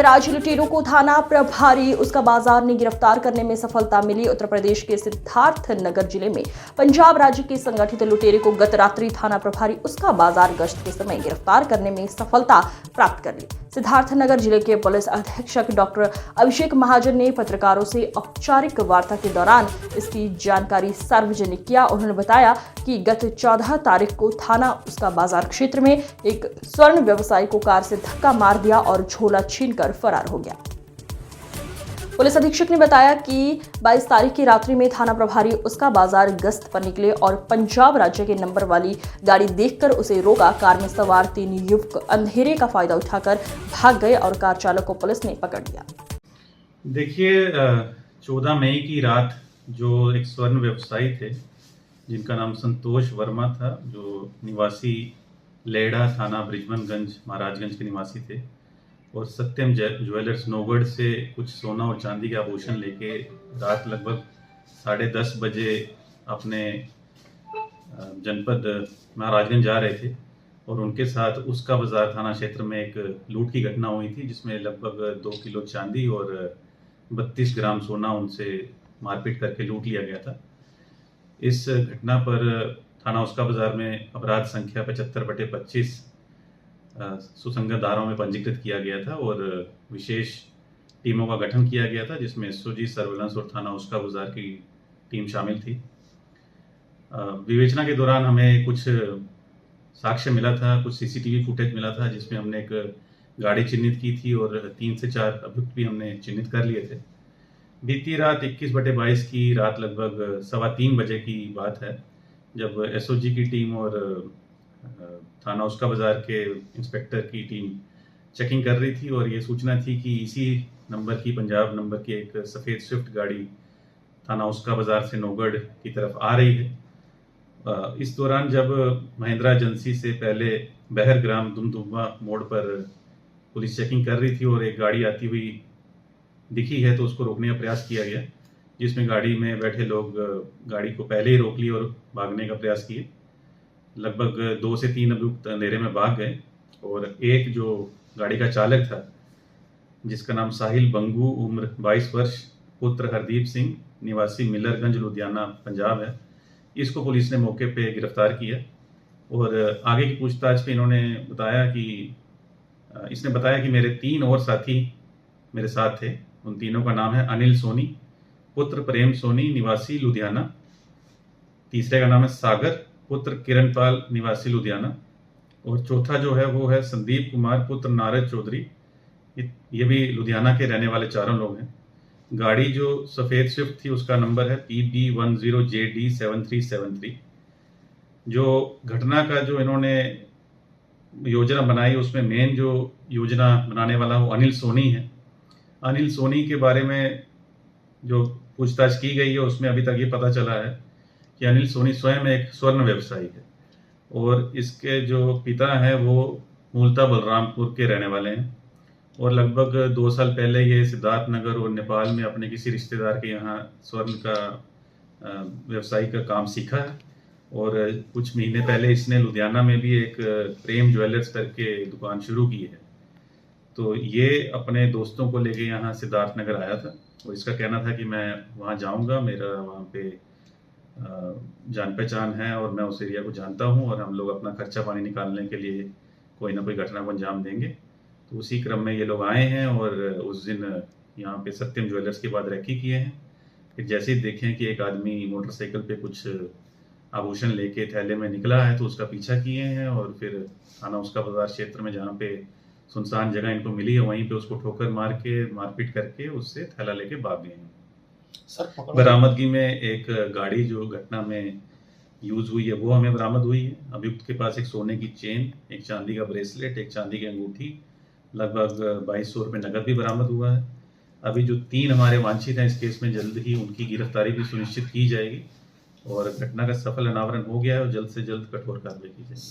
राज्य लुटेरों को थाना प्रभारी उसका बाजार ने गिरफ्तार करने में सफलता मिली। उत्तर प्रदेश के सिद्धार्थ नगर जिले में पंजाब राज्य के संगठित लुटेरे को गत रात्रि थाना प्रभारी उसका बाजार गश्त के समय गिरफ्तार करने में सफलता प्राप्त कर ली। सिद्धार्थ नगर जिले के पुलिस अधीक्षक डॉक्टर अभिषेक महाजन ने पत्रकारों से औपचारिक वार्ता के दौरान इसकी जानकारी सार्वजनिक किया। उन्होंने बताया कि गत 14 तारीख को थाना उसका बाजार क्षेत्र में एक स्वर्ण व्यवसायी को कार से धक्का मार दिया और झोला छीनकर फरार हो गया। पुलिस अधीक्षक ने बताया कि 22 तारीख की रात्रि में थाना प्रभारी उसका बाजार गश्त पर निकले और पंजाब राज्य के नंबर वाली गाड़ी देखकर उसे रोका। कार में सवार 3 युवक अंधेरे का फायदा उठाकर भाग गए और कार चालक को पुलिस ने पकड़ लिया। देखिए, 14 मई की रात जो एक स्वर्ण व्यवसायी थे जिनका नाम संतोष वर्मा था, जो निवासी लेड़ा थाना बृजमनगंज महाराजगंज के निवासी थे, और सत्यम ज्वेलर्स नौगढ़ से कुछ सोना और चांदी के आभूषण लेके रात लगभग 10:30 बजे अपने जनपद महाराजगंज जा रहे थे। और उनके साथ उसका बाजार थाना क्षेत्र में एक लूट की घटना हुई थी, जिसमें लगभग 2 किलो चांदी और 32 ग्राम सोना उनसे मारपीट करके लूट लिया गया था। इस घटना पर थाना उसका बाजार में अपराध संख्या 75/25 सुसंगत धाराओं में पंजीकृत किया गया था और विशेष टीमों का गठन किया गया था, जिसमें एसओजी सर्विलांस और थाना उसका बाजार की टीम शामिल थी। विवेचना के दौरान हमें कुछ साक्ष्य मिला था, कुछ सीसीटीवी फुटेज मिला था, जिसमें हमने एक गाड़ी चिन्हित की थी और 3 से 4 अभियुक्त भी हमने चिन्हित कर लिए थे। बीती रात 21/22 की रात लगभग 3:15 बजे की बात है, जब एसओजी की टीम और थाना उसका बाजार के इंस्पेक्टर की टीम चेकिंग कर रही थी और ये सूचना थी कि इसी नंबर की, पंजाब नंबर की एक सफ़ेद स्विफ्ट गाड़ी थाना उसका बाजार से नौगढ़ की तरफ आ रही है। इस दौरान जब महिंद्रा एजेंसी से पहले बहरग्राम दुमदुमा मोड़ पर पुलिस चेकिंग कर रही थी और एक गाड़ी आती हुई दिखी है, तो उसको रोकने का प्रयास किया गया, जिसमें गाड़ी में बैठे लोग गाड़ी को पहले ही रोक लिए और भागने का प्रयास किए। लगभग 2 से 3 अभियुक्त अंधेरे में भाग गए और एक जो गाड़ी का चालक था, जिसका नाम साहिल बंगू, उम्र 22 वर्ष, पुत्र हरदीप सिंह, निवासी मिलरगंज लुधियाना पंजाब है, इसको पुलिस ने मौके पे गिरफ्तार किया। और आगे की पूछताछ पे इसने बताया कि मेरे 3 और साथी मेरे साथ थे। उन तीनों का नाम है अनिल सोनी, पुत्र प्रेम सोनी, निवासी लुधियाना। तीसरे का नाम है सागर, पुत्र किरणपाल, निवासी लुधियाना। और चौथा जो है वो है संदीप कुमार, पुत्र नारद चौधरी, ये भी लुधियाना के रहने वाले चारों लोग हैं। गाड़ी जो सफ़ेद स्विफ्ट थी उसका नंबर है PB10JD7373। जो घटना का जो इन्होंने योजना बनाई, उसमें मेन जो योजना बनाने वाला वो अनिल सोनी है। अनिल सोनी के बारे में जो पूछताछ की गई है उसमें अभी तक ये पता चला है कि अनिल सोनी स्वयं एक स्वर्ण व्यवसायी है और इसके जो पिता हैं वो मूलतः बलरामपुर के रहने वाले हैं और लगभग 2 साल पहले ये सिद्धार्थ नगर और नेपाल में अपने किसी रिश्तेदार के यहाँ स्वर्ण का व्यवसायी का काम सीखा है। और कुछ महीने पहले इसने लुधियाना में भी एक प्रेम ज्वेलर्स करके दुकान शुरू की है। तो ये अपने दोस्तों को लेके यहाँ सिद्धार्थ नगर आया था और इसका कहना था कि मैं वहाँ जाऊँगा, मेरा वहाँ पे जान पहचान है और मैं उस एरिया को जानता हूँ और हम लोग अपना खर्चा पानी निकालने के लिए कोई ना कोई घटना को अंजाम देंगे। तो उसी क्रम में ये लोग आए हैं और उस दिन यहाँ पे सत्यम ज्वेलर्स के बाद रेकी किए हैं। फिर जैसे ही देखें कि एक आदमी मोटरसाइकिल पे कुछ आभूषण लेके थैले में निकला है, तो उसका पीछा किए हैं और फिर थाना उसका बाजार क्षेत्र में जहाँ पे सुनसान जगह इनको मिली है, वहीं पे उसको ठोकर मार के मारपीट करके उससे थैला लेके भाग गए हैं। बरामदगी में एक गाड़ी जो घटना में यूज हुई है वो हमें बरामद हुई है। अभियुक्त के पास एक सोने की चेन, एक चांदी का ब्रेसलेट, एक चांदी की अंगूठी, लगभग 2200 रुपये नकद भी बरामद हुआ है। अभी जो 3 हमारे वांछित हैं इस केस में, जल्द ही उनकी गिरफ्तारी भी सुनिश्चित की जाएगी और घटना का सफल अनावरण हो गया है और जल्द से जल्द कठोर कार्रवाई की जाएगी।